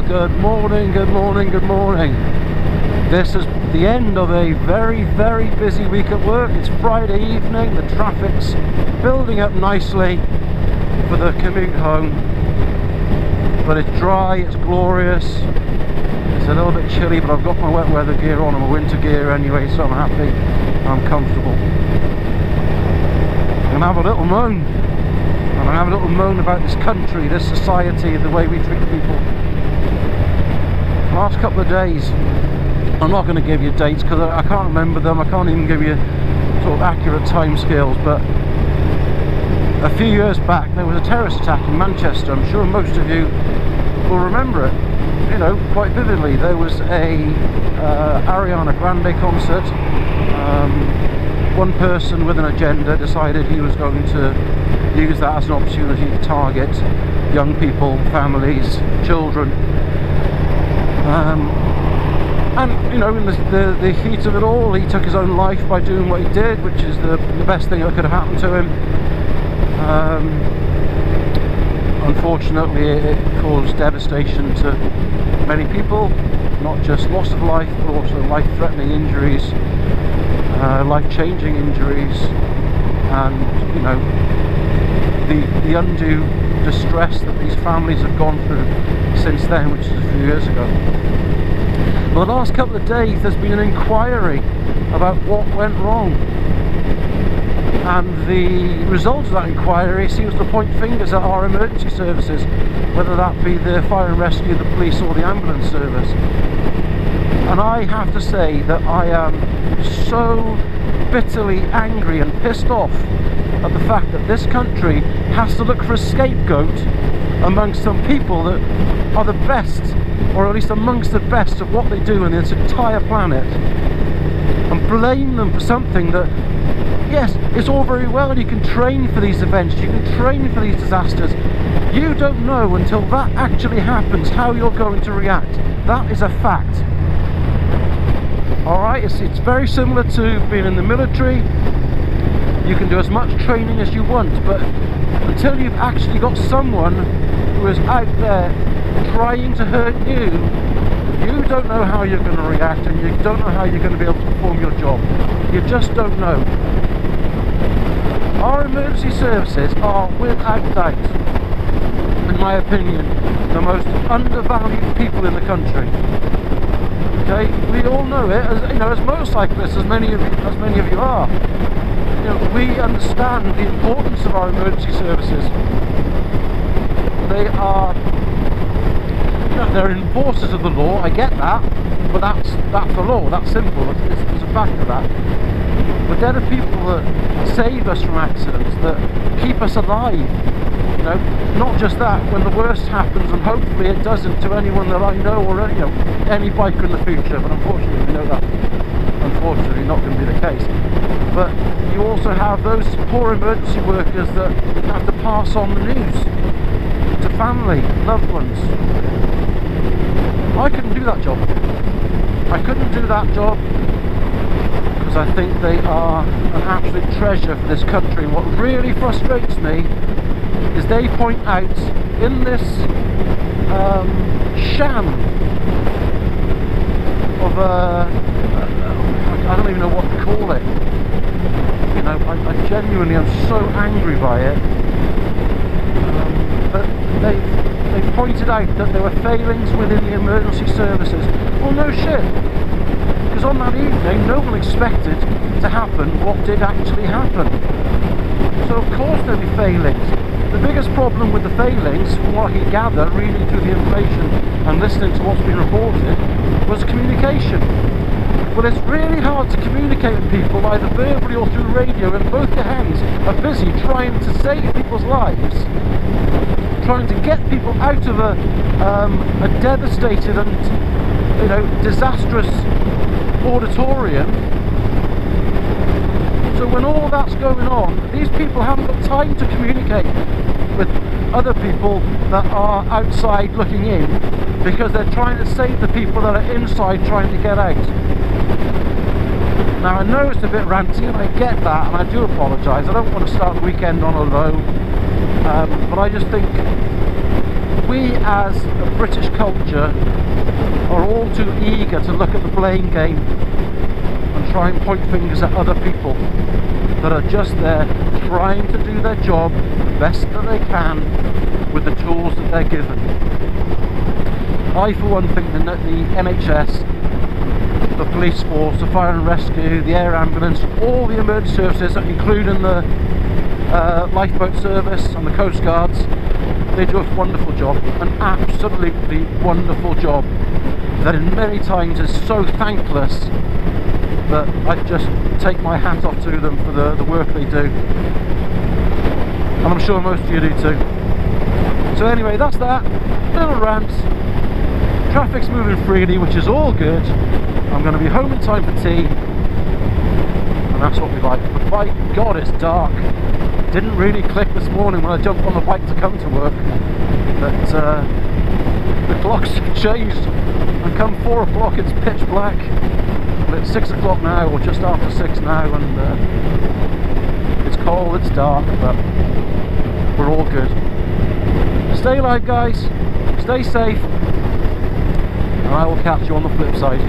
good morning, good morning, good morning. This is the end of a very, very busy week at work. It's Friday evening, the traffic's building up nicely for the commute home. But it's dry, it's glorious. It's a little bit chilly, but I've got my wet weather gear on and my winter gear anyway, so I'm happy, I'm comfortable. I'm gonna have a little moan. I'm gonna have a little moan about this country, this society, the way we treat people. Last couple of days, I'm not going to give you dates because I can't remember them. I can't even give you sort of accurate time scales, but a few years back there was a terrorist attack in Manchester. I'm sure most of you will remember it, you know, quite vividly. There was a Ariana Grande concert. One person with an agenda decided he was going to use that as an opportunity to target young people, families, children. And you know, in the heat of it all, he took his own life by doing what he did, which is the best thing that could have happened to him. Unfortunately, it caused devastation to many people, not just loss of life, but also life-threatening injuries, life-changing injuries, and you know, the undue distress that these families have gone through since then, which is a few years ago. Well, the last couple of days there's been an inquiry about what went wrong, and the result of that inquiry seems to point fingers at our emergency services, whether that be the fire and rescue, the police or the ambulance service. And I have to say that I am so bitterly angry and pissed off at the fact that this country has to look for a scapegoat amongst some people that are the best, or at least amongst the best of what they do in this entire planet, and blame them for something that, yes, it's all very well, you can train for these events, you can train for these disasters. You don't know until that actually happens how you're going to react. That is a fact. Alright, it's very similar to being in the military. You can do as much training as you want, but until you've actually got someone who is out there trying to hurt you, you don't know how you're going to react, and you don't know how you're going to be able to perform your job. You just don't know. Our emergency services are, without doubt, in my opinion, the most undervalued people in the country. Okay, we all know it, as you know, as motorcyclists, as many of you are. You know, we understand the importance of our emergency services. They are, you know, they're enforcers of the law. I get that, but that's the law. That's simple. There's a fact of that. But they're the people that save us from accidents, that keep us alive. You know, not just that, when the worst happens, and hopefully it doesn't to anyone that I know, or you know, any biker in the future. But unfortunately, we know that unfortunately not going to be the case. But you also have those poor emergency workers that have to pass on the news to family, loved ones. I couldn't do that job. I couldn't do that job because I think they are an absolute treasure for this country. And what really frustrates me is they point out in this sham of I don't even know what to call it. You know, I genuinely am so angry by it. But they pointed out that there were failings within the emergency services. Well, no shit. Because on that evening, no one expected to happen what did actually happen. So of course there'll be failings. The biggest problem with the failings, from what I can gather, reading through the information and listening to what's been reported, was communication. Well, it's really hard to communicate with people, either verbally or through radio, and both your hands are busy trying to save people's lives, trying to get people out of a devastated and, you know, disastrous auditorium. So when all that's going on, these people haven't got time to communicate with other people that are outside looking in, because they're trying to save the people that are inside trying to get out. Now I know it's a bit ranty, and I get that, and I do apologise. I don't want to start the weekend on a low, but I just think we as a British culture are all too eager to look at the blame game and try and point fingers at other people that are just there trying to do their job the best that they can with the tools that they're given. I for one think that the NHS, the police force, the fire and rescue, the air ambulance, all the emergency services, including the lifeboat service and the coast guards, they do a wonderful job, an absolutely wonderful job that in many times is so thankless that I just take my hat off to them for the work they do, and I'm sure most of you do too. So anyway, that's that little rant. Traffic's moving freely, which is all good. I'm going to be home in time for tea, and that's what we like. But by God, it's dark. Didn't really click this morning when I jumped on the bike to come to work that the clocks have changed, and come 4 o'clock it's pitch black. Well, it's 6 o'clock now, or just after 6 now, and it's cold, it's dark, but we're all good. Stay alive, guys, stay safe, and I will catch you on the flip side.